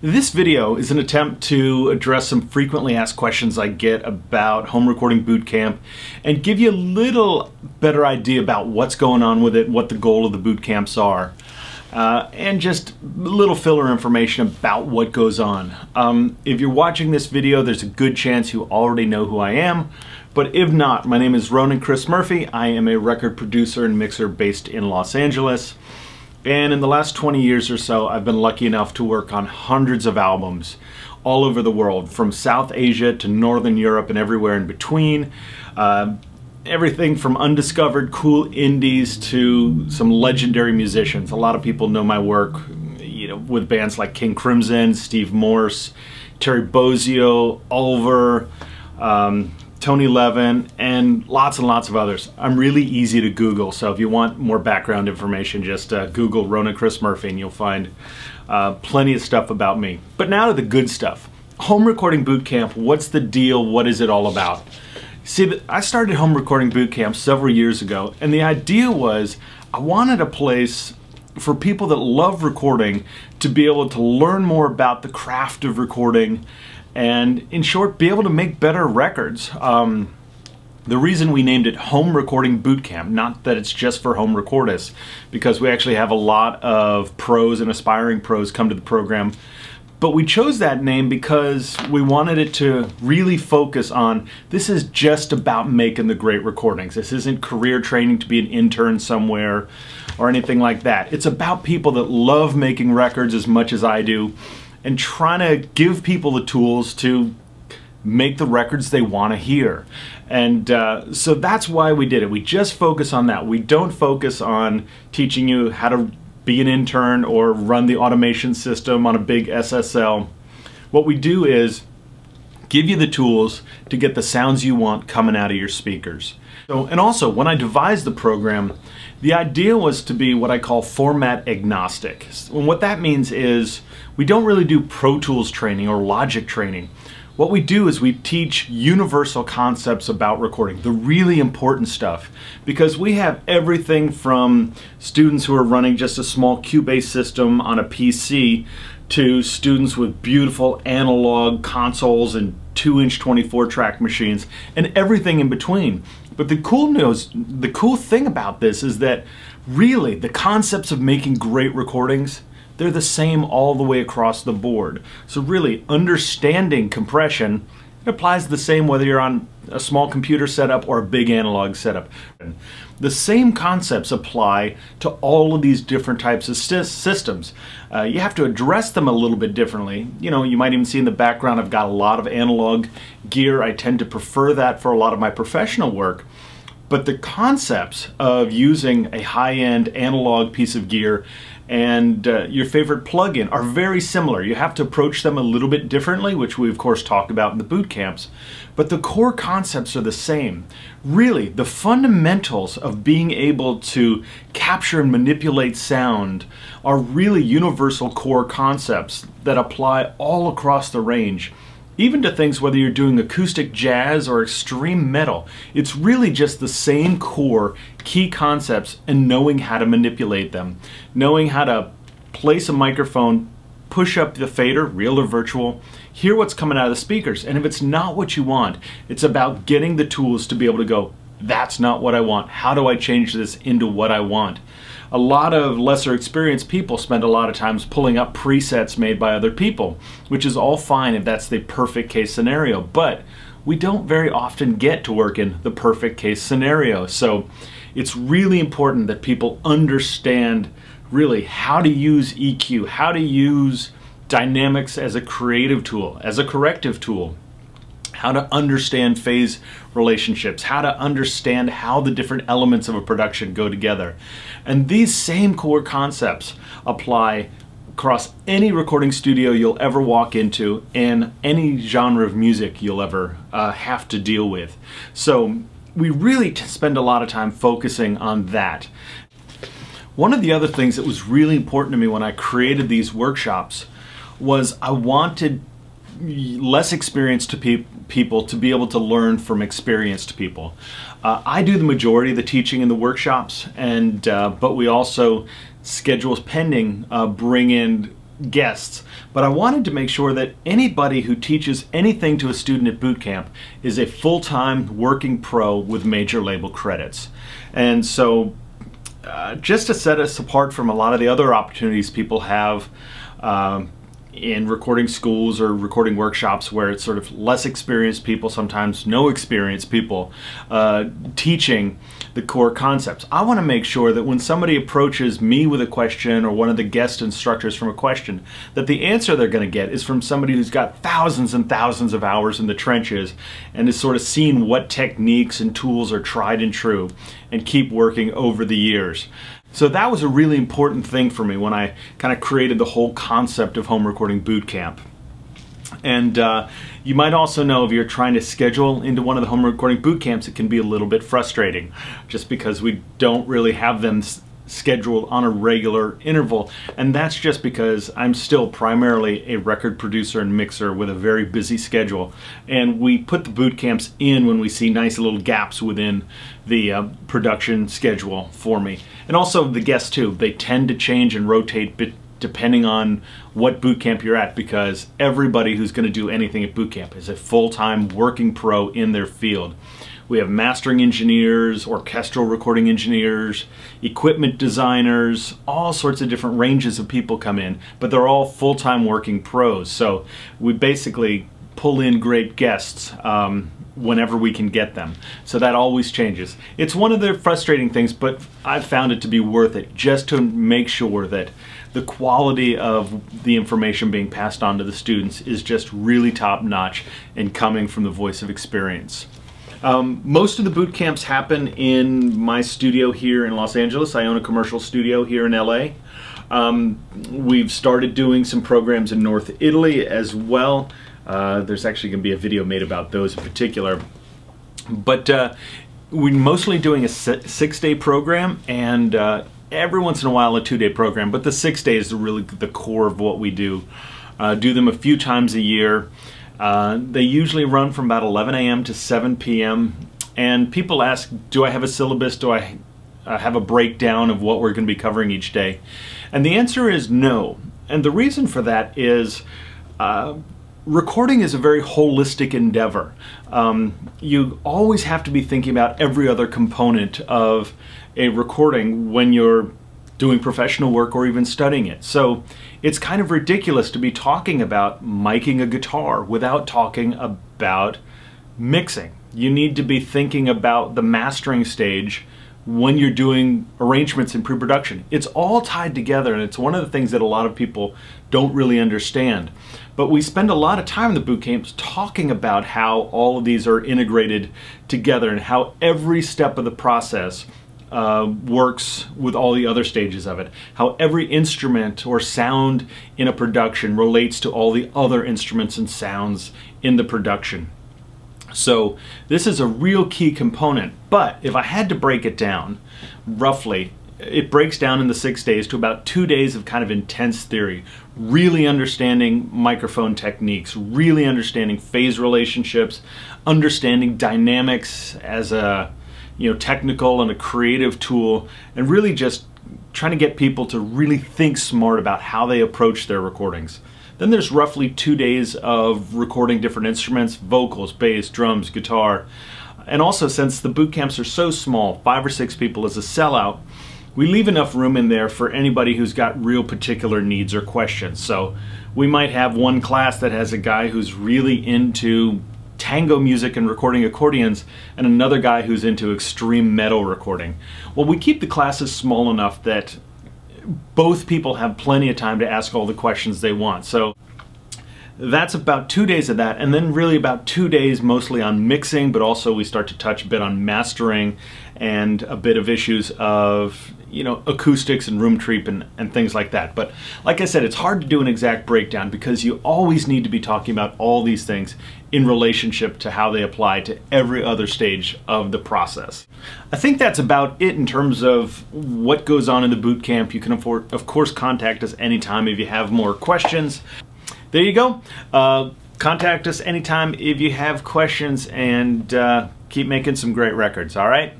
This video is an attempt to address some frequently asked questions I get about home recording boot camp and give you a little better idea about what's going on with it, what the goal of the boot camps are, and just a little filler information about what goes on. If you're watching this video, there's a good chance you already know who I am, but if not, my name is Ronan Chris Murphy. I am a record producer and mixer based in Los Angeles. And in the last 20 years or so, I've been lucky enough to work on hundreds of albums all over the world, from South Asia to Northern Europe and everywhere in between. Everything from undiscovered cool indies to some legendary musicians. A lot of people know my work, with bands like King Crimson, Steve Morse, Terry Bozzio, Ulver, Tony Levin, and lots of others. I'm really easy to Google, so if you want more background information, just Google Ronan Chris Murphy and you'll find plenty of stuff about me. But now to the good stuff. Home recording boot camp, what's the deal? What is it all about? See, I started home recording boot camp several years ago, and the idea was I wanted a place for people that love recording to be able to learn more about the craft of recording and, in short, be able to make better records. The reason we named it Home Recording Boot Camp, not that it's just for home recordists, because we actually have a lot of pros and aspiring pros come to the program, but we chose that name because we wanted it to really focus on, this is just about making the great recordings. This isn't career training to be an intern somewhere or anything like that. It's about people that love making records as much as I do, and trying to give people the tools to make the records they want to hear. And so that's why we did it. We just focus on that. We don't focus on teaching you how to be an intern or run the automation system on a big SSL. What we do is give you the tools to get the sounds you want coming out of your speakers. So, and also, when I devised the program, the idea was to be what I call format agnostic. And what that means is we don't really do Pro Tools training or Logic training. What we do is we teach universal concepts about recording, the really important stuff, because we have everything from students who are running just a small Cubase system on a PC to students with beautiful analog consoles and 2-inch 24-track machines and everything in between. But the cool thing about this is that really the concepts of making great recordings, they're the same all the way across the board. So really, understanding compression, it applies the same whether you're on a small computer setup or a big analog setup. The same concepts apply to all of these different types of systems. You have to address them a little bit differently. You might even see in the background I've got a lot of analog gear. I tend to prefer that for a lot of my professional work. But the concepts of using a high-end analog piece of gear and your favorite plugin are very similar. You have to approach them a little bit differently, which we of course talk about in the boot camps, but the core concepts are the same. Really, the fundamentals of being able to capture and manipulate sound are really universal core concepts that apply all across the range. Even to things whether you're doing acoustic jazz or extreme metal, it's really just the same core key concepts and knowing how to manipulate them. Knowing how to place a microphone, push up the fader, real or virtual, hear what's coming out of the speakers. And if it's not what you want, it's about getting the tools to be able to go, that's not what I want. How do I change this into what I want? A lot of lesser experienced people spend a lot of times pulling up presets made by other people, which is all fine if that's the perfect case scenario, but we don't very often get to work in the perfect case scenario. So it's really important that people understand really how to use EQ, how to use dynamics as a creative tool, as a corrective tool, how to understand phase relationships, how to understand how the different elements of a production go together. And these same core concepts apply across any recording studio you'll ever walk into and any genre of music you'll ever have to deal with. So we really spend a lot of time focusing on that. One of the other things that was really important to me when I created these workshops was I wanted less experienced people to be able to learn from experienced people. I do the majority of the teaching in the workshops, and but we also, schedules pending, bring in guests, but I wanted to make sure that anybody who teaches anything to a student at boot camp is a full-time working pro with major label credits. And so just to set us apart from a lot of the other opportunities people have in recording schools or recording workshops where it's sort of less experienced people, sometimes no experienced people, teaching the core concepts. I want to make sure that when somebody approaches me with a question or one of the guest instructors from a question, that the answer they're going to get is from somebody who's got thousands and thousands of hours in the trenches and has sort of seen what techniques and tools are tried and true and keep working over the years. So that was a really important thing for me when I kind of created the whole concept of home recording boot camp. And you might also know if you're trying to schedule into one of the home recording boot camps, it can be a little bit frustrating just because we don't really have them scheduled on a regular interval. And that's just because I'm still primarily a record producer and mixer with a very busy schedule. And we put the boot camps in when we see nice little gaps within the production schedule for me. And also the guests too, they tend to change and rotate depending on what boot camp you're at, because everybody who's going to do anything at boot camp is a full-time working pro in their field. We have mastering engineers, orchestral recording engineers, equipment designers, all sorts of different ranges of people come in, but they're all full-time working pros. So we basically pull in great guests whenever we can get them. So that always changes. It's one of the frustrating things, but I've found it to be worth it just to make sure that the quality of the information being passed on to the students is just really top-notch and coming from the voice of experience. Most of the boot camps happen in my studio here in Los Angeles. I own a commercial studio here in LA. We've started doing some programs in North Italy as well. There's actually going to be a video made about those in particular. But we're mostly doing a 6-day program, and every once in a while a 2-day program, but the 6 days is really the core of what we do. Do them a few times a year. They usually run from about 11 a.m. to 7 p.m. and people ask, do I have a syllabus? Do I have a breakdown of what we're going to be covering each day? And the answer is no. And the reason for that is recording is a very holistic endeavor. You always have to be thinking about every other component of a recording when you're doing professional work or even studying it. So it's kind of ridiculous to be talking about miking a guitar without talking about mixing. You need to be thinking about the mastering stage when you're doing arrangements in pre-production. It's all tied together, and it's one of the things that a lot of people don't really understand. But we spend a lot of time in the boot camps talking about how all of these are integrated together and how every step of the process works with all the other stages of it. How every instrument or sound in a production relates to all the other instruments and sounds in the production. So this is a real key component, but if I had to break it down, roughly, it breaks down in the 6 days to about 2 days of kind of intense theory, really understanding microphone techniques, really understanding phase relationships, understanding dynamics as a technical and a creative tool, and really just trying to get people to really think smart about how they approach their recordings. Then there's roughly 2 days of recording different instruments, vocals, bass, drums, guitar. And also, since the boot camps are so small, 5 or 6 people is a sellout, we leave enough room in there for anybody who's got real particular needs or questions. So we might have one class that has a guy who's really into tango music and recording accordions, and another guy who's into extreme metal recording. Well, we keep the classes small enough that both people have plenty of time to ask all the questions they want. So that's about 2 days of that, and then really about 2 days mostly on mixing, but also we start to touch a bit on mastering and a bit of issues of acoustics and room treatment and things like that. But like I said, it's hard to do an exact breakdown because you always need to be talking about all these things in relationship to how they apply to every other stage of the process. I think that's about it in terms of what goes on in the boot camp. You can of course contact us anytime if you have more questions. There you go. Contact us anytime if you have questions, and keep making some great records, all right?